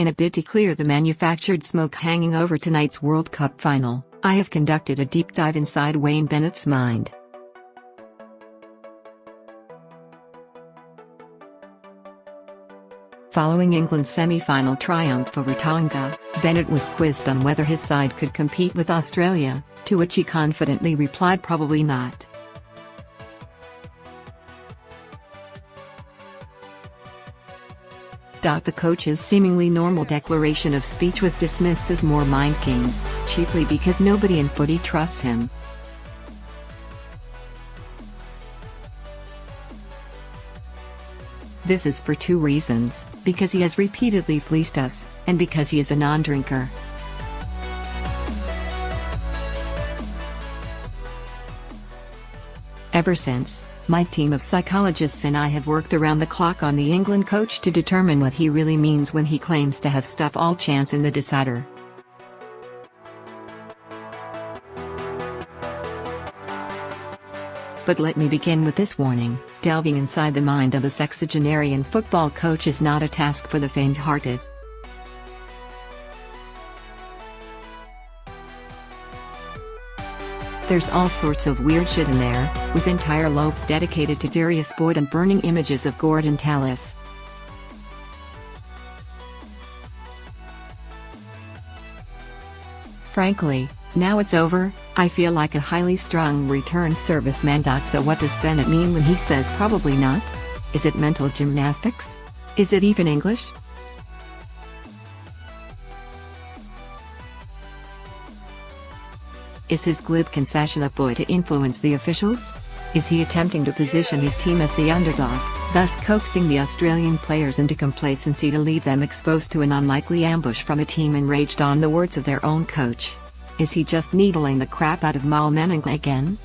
In a bid to clear the manufactured smoke hanging over tonight's World Cup final, I have conducted a deep dive inside Wayne Bennett's mind. Following England's semi-final triumph over Tonga, Bennett was quizzed on whether his side could compete with Australia, to which he confidently replied probably not. The coach's seemingly normal declaration of speech was dismissed as more mind games, chiefly because nobody in footy trusts him. This is for two reasons: because he has repeatedly fleeced us, and because he is a non-drinker. Ever since, my team of psychologists and I have worked around the clock on the England coach to determine what he really means when he claims to have stuff all chance in the decider. But let me begin with this warning: delving inside the mind of a sexagenarian football coach is not a task for the faint-hearted. There's all sorts of weird shit in there, with entire lobes dedicated to Darius Boyd and burning images of Gordon Tallis. Frankly, now it's over, I feel like a highly strung return serviceman. So what does Bennett mean when he says probably not? Is it mental gymnastics? Is it even English? Is his glib concession a ploy to influence the officials? Is he attempting to position his team as the underdog, thus coaxing the Australian players into complacency to leave them exposed to an unlikely ambush from a team enraged on the words of their own coach? Is he just needling the crap out of Mal Menning again?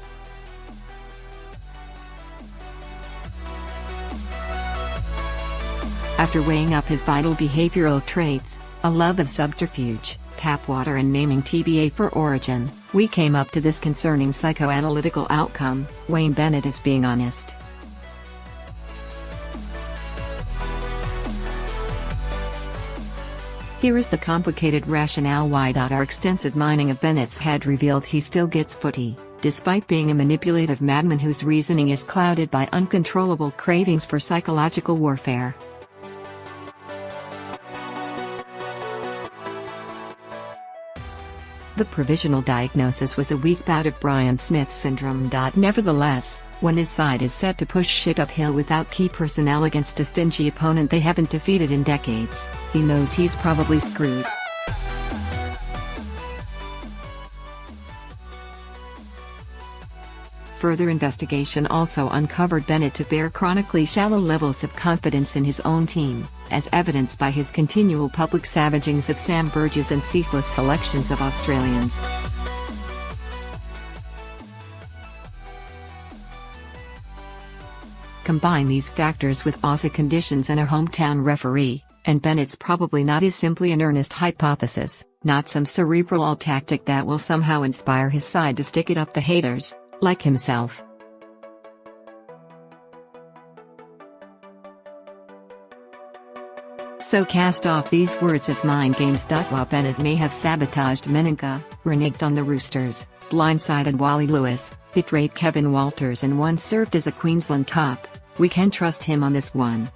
After weighing up his vital behavioral traits, a love of subterfuge, tap water and naming TBA for origin, we came up to this concerning psychoanalytical outcome: Wayne Bennett is being honest. Here is the complicated rationale why our extensive mining of Bennett's head revealed he still gets footy, despite being a manipulative madman whose reasoning is clouded by uncontrollable cravings for psychological warfare. The provisional diagnosis was a weak bout of Brian Smith syndrome. Nevertheless, when his side is set to push shit uphill without key personnel against a stingy opponent they haven't defeated in decades, he knows he's probably screwed. Further investigation also uncovered Bennett to bear chronically shallow levels of confidence in his own team, as evidenced by his continual public savagings of Sam Burgess and ceaseless selections of Australians. Combine these factors with Aussie conditions and a hometown referee, and Bennett's probably not is simply an earnest hypothesis, not some cerebral tactic that will somehow inspire his side to stick it up the haters, like himself. So cast off these words as mind games. While Bennett may have sabotaged Meninka, reneged on the Roosters, blindsided Wally Lewis, betrayed Kevin Walters and once served as a Queensland cop, we can trust him on this one: